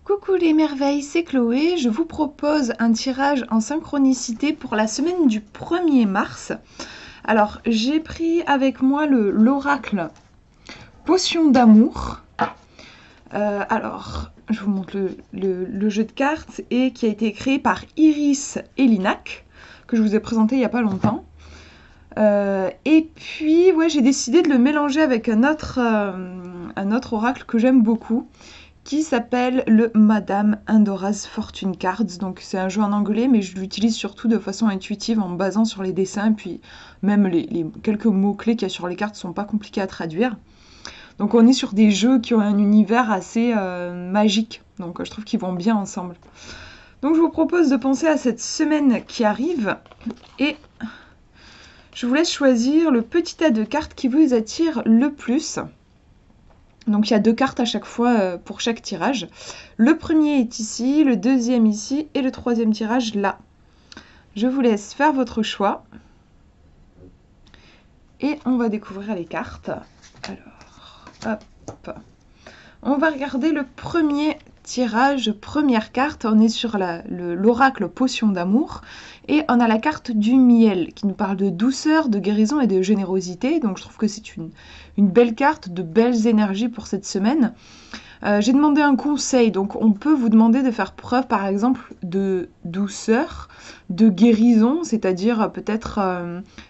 Coucou les merveilles, c'est Chloé. Je vous propose un tirage en synchronicité pour la semaine du 1er mars. Alors, j'ai pris avec moi l'oracle Potion d'amour. Je vous montre le jeu de cartes et qui a été créé par Iris Elinac, que je vous ai présenté il n'y a pas longtemps. Et puis, ouais, j'ai décidé de le mélanger avec un autre oracle que j'aime beaucoup, qui s'appelle le Madame Indora's Fortune Cards. Donc c'est un jeu en anglais, mais je l'utilise surtout de façon intuitive en me basant sur les dessins, et puis même les quelques mots-clés qu'il y a sur les cartes sont pas compliqués à traduire. Donc on est sur des jeux qui ont un univers assez magique, donc je trouve qu'ils vont bien ensemble. Donc je vous propose de penser à cette semaine qui arrive, et je vous laisse choisir le petit tas de cartes qui vous attire le plus. Donc il y a 2 cartes à chaque fois pour chaque tirage. Le premier est ici, le deuxième ici et le troisième tirage là. Je vous laisse faire votre choix. Et on va découvrir les cartes. Alors, hop. On va regarder le premier tirage, première carte. On est sur l'oracle Potion d'amour. Et on a la carte du miel qui nous parle de douceur, de guérison et de générosité. Donc je trouve que c'est une belle carte, de belles énergies pour cette semaine. J'ai demandé un conseil, donc on peut vous demander de faire preuve par exemple de douceur, de guérison, c'est-à-dire peut-être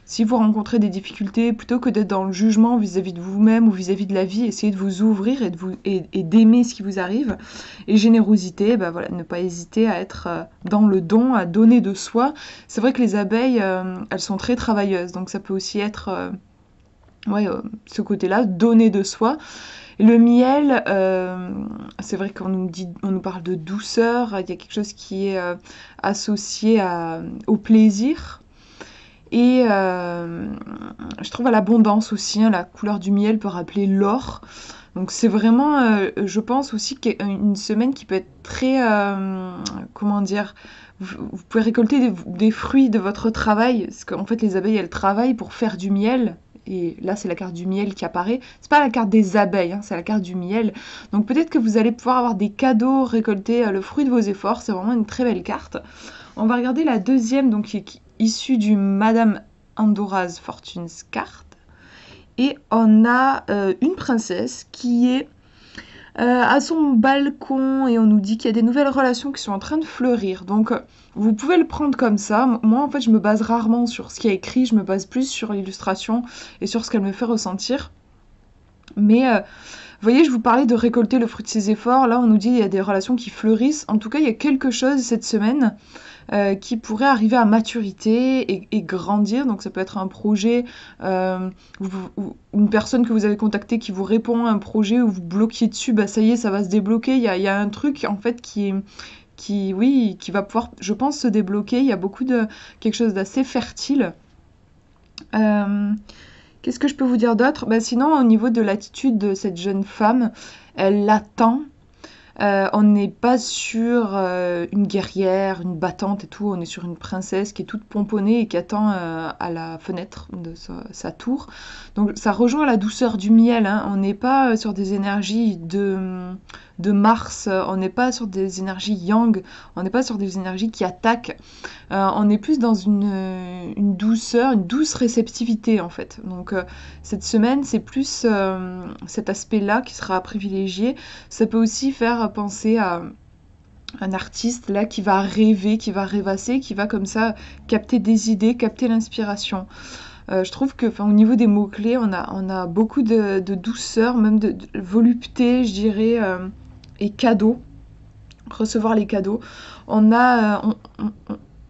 si vous rencontrez des difficultés, plutôt que d'être dans le jugement vis-à-vis de vous-même ou vis-à-vis de la vie, essayez de vous ouvrir et d'aimer ce qui vous arrive. Et générosité, bah voilà, ne pas hésiter à être dans le don, à donner de soi. C'est vrai que les abeilles, elles sont très travailleuses, donc ça peut aussi être ce côté-là, donner de soi. Le miel, c'est vrai qu'on nous parle de douceur, il y a quelque chose qui est associé au plaisir. Et je trouve à l'abondance aussi, hein, la couleur du miel peut rappeler l'or. Donc c'est vraiment, je pense aussi une semaine qui peut être très, comment dire, vous pouvez récolter des fruits de votre travail, parce qu'en fait les abeilles elles travaillent pour faire du miel. Et là, c'est la carte du miel qui apparaît. C'est pas la carte des abeilles, hein, c'est la carte du miel. Donc peut-être que vous allez pouvoir avoir des cadeaux, récolter le fruit de vos efforts. C'est vraiment une très belle carte. On va regarder la deuxième, donc qui est issue du Madame Indora's Fortunes card. Et on a une princesse qui est à son balcon et on nous dit qu'il y a des nouvelles relations qui sont en train de fleurir. Donc vous pouvez le prendre comme ça. Moi en fait je me base rarement sur ce qui est écrit, je me base plus sur l'illustration et sur ce qu'elle me fait ressentir. Mais vous voyez, je vous parlais de récolter le fruit de ses efforts. Là on nous dit qu'il y a des relations qui fleurissent. En tout cas il y a quelque chose cette semaine qui pourrait arriver à maturité et grandir. Donc ça peut être un projet, ou une personne que vous avez contactée qui vous répond à un projet où vous bloquiez dessus, bah ça y est, ça va se débloquer. Il y a un truc en fait qui va pouvoir, je pense, se débloquer. Il y a quelque chose d'assez fertile. Qu'est-ce que je peux vous dire d'autre? Bah sinon, au niveau de l'attitude de cette jeune femme, elle l'attend. On n'est pas sur une guerrière, une battante et tout, on est sur une princesse qui est toute pomponnée et qui attend à la fenêtre de sa tour. Donc ça rejoint la douceur du miel, hein. On n'est pas sur des énergies de Mars, on n'est pas sur des énergies yang, on n'est pas sur des énergies qui attaquent. On est plus dans une douceur, une douce réceptivité en fait. Donc cette semaine, c'est plus cet aspect-là qui sera privilégié. Ça peut aussi faire penser à un artiste là qui va rêver, qui va rêvasser, qui va comme ça capter des idées, capter l'inspiration. Je trouve que, au niveau des mots-clés, on a beaucoup de douceur, même de volupté, je dirais, et cadeaux. Recevoir les cadeaux. On a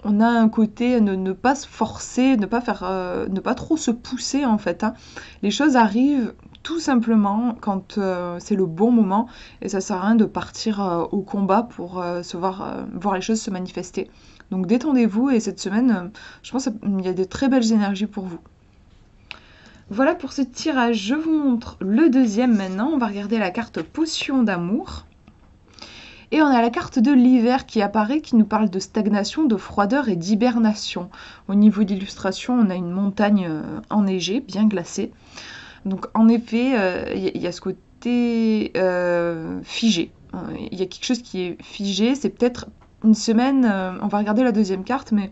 un côté ne pas se forcer, ne pas trop se pousser en fait, hein. Les choses arrivent tout simplement quand c'est le bon moment et ça sert à rien de partir au combat pour voir les choses se manifester. Donc détendez-vous et cette semaine, je pense qu'il y a de très belles énergies pour vous. Voilà pour ce tirage, je vous montre le deuxième maintenant. On va regarder la carte Potion d'amour. Et on a la carte de l'hiver qui apparaît, qui nous parle de stagnation, de froideur et d'hibernation. Au niveau d'illustration, on a une montagne enneigée, bien glacée. Donc en effet, il y a ce côté figé. il y a quelque chose qui est figé. C'est peut-être une semaine, on va regarder la deuxième carte, mais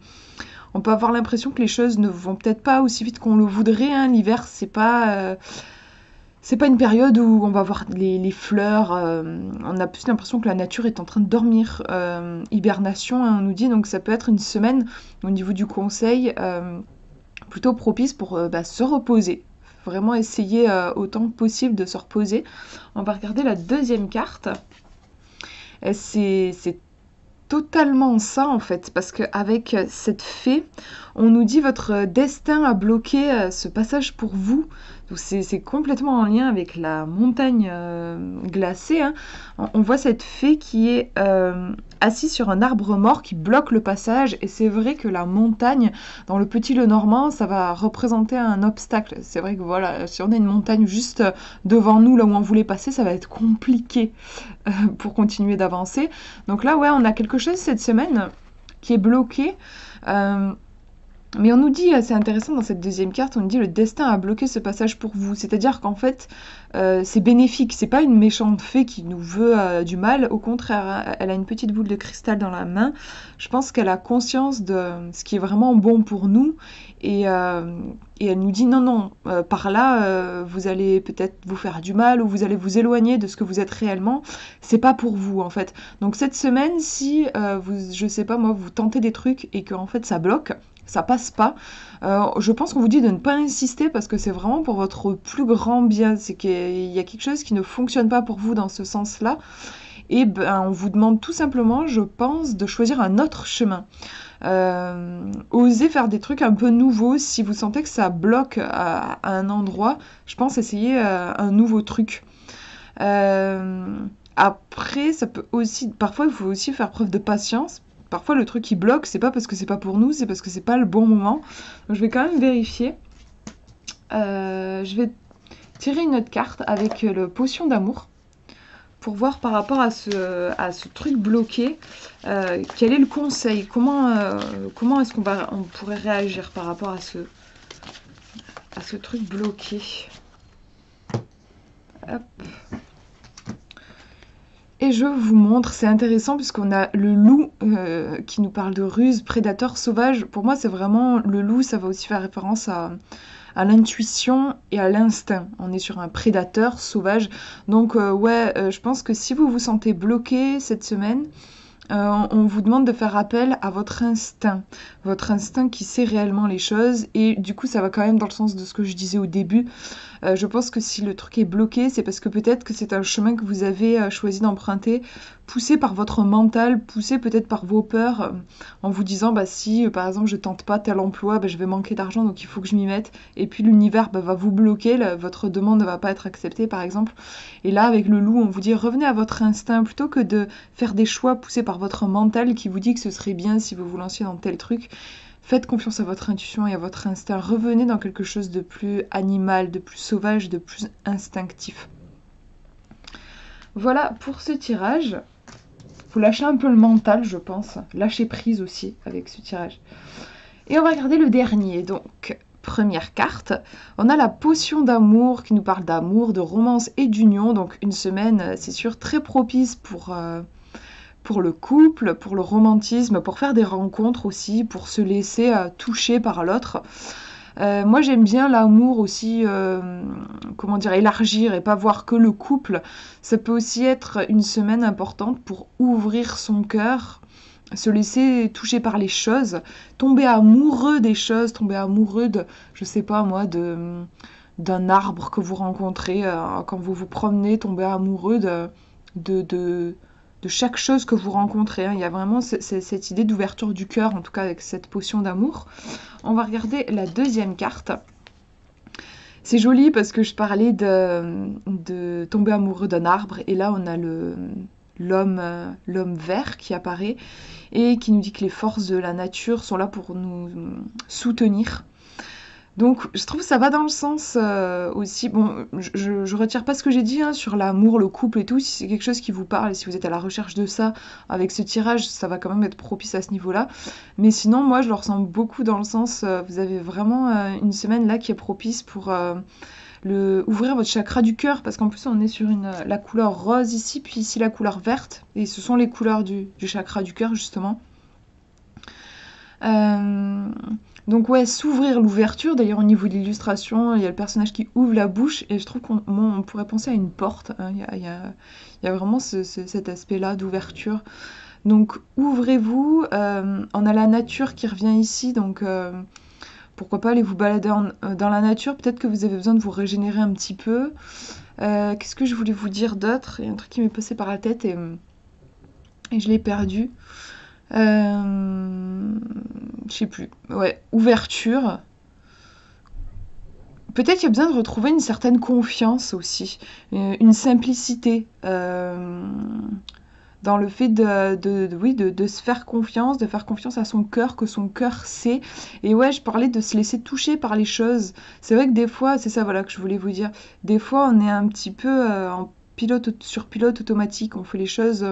on peut avoir l'impression que les choses ne vont peut-être pas aussi vite qu'on le voudrait, hein. L'hiver, c'est pas une période où on va voir les fleurs. On a plus l'impression que la nature est en train de dormir. Hibernation, hein, on nous dit, donc ça peut être une semaine au niveau du conseil plutôt propice pour se reposer. Vraiment essayer autant que possible de se reposer. On va regarder la deuxième carte. C'est totalement ça en fait, parce qu'avec cette fée, on nous dit votre destin a bloqué ce passage pour vous. Donc c'est complètement en lien avec la montagne glacée, hein. On voit cette fée qui est assise sur un arbre mort qui bloque le passage, et c'est vrai que la montagne, dans le Petit Lenormand, ça va représenter un obstacle. C'est vrai que voilà, si on a une montagne juste devant nous, là où on voulait passer, ça va être compliqué pour continuer d'avancer. Donc là, ouais, on a quelque chose cette semaine qui est bloqué. Mais on nous dit, c'est intéressant dans cette deuxième carte, on nous dit le destin a bloqué ce passage pour vous. C'est-à-dire qu'en fait, c'est bénéfique. C'est pas une méchante fée qui nous veut du mal. Au contraire, elle a une petite boule de cristal dans la main. Je pense qu'elle a conscience de ce qui est vraiment bon pour nous. Et elle nous dit non, par là, vous allez peut-être vous faire du mal ou vous allez vous éloigner de ce que vous êtes réellement. C'est pas pour vous, en fait. Donc cette semaine, si je sais pas moi, vous tentez des trucs et que en fait ça bloque, ça passe pas. Je pense qu'on vous dit de ne pas insister parce que c'est vraiment pour votre plus grand bien. C'est qu'il y a quelque chose qui ne fonctionne pas pour vous dans ce sens-là. Et on vous demande tout simplement, je pense, de choisir un autre chemin. Osez faire des trucs un peu nouveaux. Si vous sentez que ça bloque à un endroit, je pense essayer un nouveau truc. Après, ça peut aussi, parfois il faut aussi faire preuve de patience. Parfois le truc qui bloque, c'est pas parce que c'est pas pour nous, c'est parce que c'est pas le bon moment. Donc je vais quand même vérifier. Je vais tirer une autre carte avec le potion d'amour pour voir par rapport à ce truc bloqué, quel est le conseil, comment est-ce on pourrait réagir par rapport à ce truc bloqué. Hop. Et je vous montre, c'est intéressant puisqu'on a le loup qui nous parle de ruse, prédateur, sauvage. Pour moi, c'est vraiment le loup, ça va aussi faire référence à l'intuition et à l'instinct. On est sur un prédateur sauvage. Donc je pense que si vous vous sentez bloqué cette semaine, on vous demande de faire appel à votre instinct qui sait réellement les choses, et du coup ça va quand même dans le sens de ce que je disais au début. Je pense que si le truc est bloqué, c'est parce que peut-être que c'est un chemin que vous avez choisi d'emprunter, poussé par votre mental, poussé peut-être par vos peurs, en vous disant si par exemple je tente pas tel emploi, je vais manquer d'argent donc il faut que je m'y mette, et puis l'univers va vous bloquer, votre demande ne va pas être acceptée par exemple. Et là avec le loup on vous dit revenez à votre instinct plutôt que de faire des choix poussés par votre mental qui vous dit que ce serait bien si vous vous lanciez dans tel truc. Faites confiance à votre intuition et à votre instinct. Revenez dans quelque chose de plus animal, de plus sauvage, de plus instinctif. Voilà pour ce tirage. Faut lâcher un peu le mental, je pense. Lâcher prise aussi avec ce tirage. Et on va regarder le dernier. Donc, première carte. On a la potion d'amour qui nous parle d'amour, de romance et d'union. Donc, une semaine, c'est sûr, très propice pour le couple, pour le romantisme, pour faire des rencontres aussi, pour se laisser toucher par l'autre. Moi j'aime bien l'amour aussi, élargir et pas voir que le couple. Ça peut aussi être une semaine importante pour ouvrir son cœur, se laisser toucher par les choses, tomber amoureux des choses, tomber amoureux de, je sais pas moi, d'un arbre que vous rencontrez quand vous vous promenez, tomber amoureux de chaque chose que vous rencontrez. Il y a vraiment cette idée d'ouverture du cœur, en tout cas avec cette potion d'amour. On va regarder la deuxième carte. C'est joli parce que je parlais de tomber amoureux d'un arbre, et là on a l'homme vert qui apparaît et qui nous dit que les forces de la nature sont là pour nous soutenir. Donc je trouve que ça va dans le sens aussi, bon, je retire pas ce que j'ai dit sur l'amour, le couple et tout, si c'est quelque chose qui vous parle, et si vous êtes à la recherche de ça, avec ce tirage, ça va quand même être propice à ce niveau-là. Mais sinon, moi je le ressens beaucoup dans le sens, vous avez vraiment une semaine là qui est propice pour ouvrir votre chakra du cœur, parce qu'en plus on est sur la couleur rose ici, puis ici la couleur verte, et ce sont les couleurs du chakra du cœur justement. Donc ouais, s'ouvrir l'ouverture. D'ailleurs au niveau de l'illustration, il y a le personnage qui ouvre la bouche, et je trouve qu'on pourrait penser à une porte, hein. Il y a vraiment cet aspect-là d'ouverture. Donc ouvrez-vous, on a la nature qui revient ici, donc pourquoi pas aller vous balader dans la nature. Peut-être que vous avez besoin de vous régénérer un petit peu. Qu'est-ce que je voulais vous dire d'autre? Il y a un truc qui m'est passé par la tête et je l'ai perdu. Je sais plus. Ouais, ouverture. Peut-être qu'il y a besoin de retrouver une certaine confiance aussi, une simplicité. Dans le fait de se faire confiance, de faire confiance à son cœur, que son cœur sait. Et ouais, je parlais de se laisser toucher par les choses. C'est vrai que des fois, c'est ça voilà que je voulais vous dire, des fois on est un petit peu sur pilote automatique, on fait les choses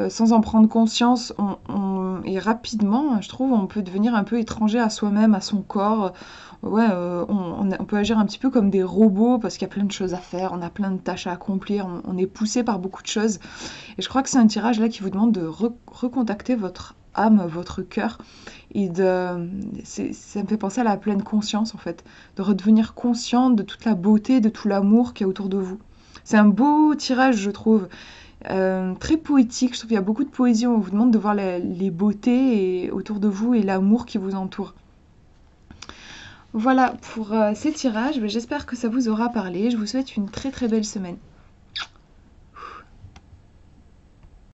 sans en prendre conscience, et rapidement, je trouve, on peut devenir un peu étranger à soi-même, à son corps. Ouais, on peut agir un petit peu comme des robots parce qu'il y a plein de choses à faire, on a plein de tâches à accomplir, on est poussé par beaucoup de choses. Et je crois que c'est un tirage là qui vous demande de recontacter votre âme, votre cœur, et ça me fait penser à la pleine conscience en fait, de redevenir consciente de toute la beauté, de tout l'amour qu'il y a autour de vous. C'est un beau tirage, je trouve. Très poétique, je trouve qu'il y a beaucoup de poésie, on vous demande de voir les beautés autour de vous et l'amour qui vous entoure. Voilà pour ces tirages, j'espère que ça vous aura parlé, je vous souhaite une très très belle semaine.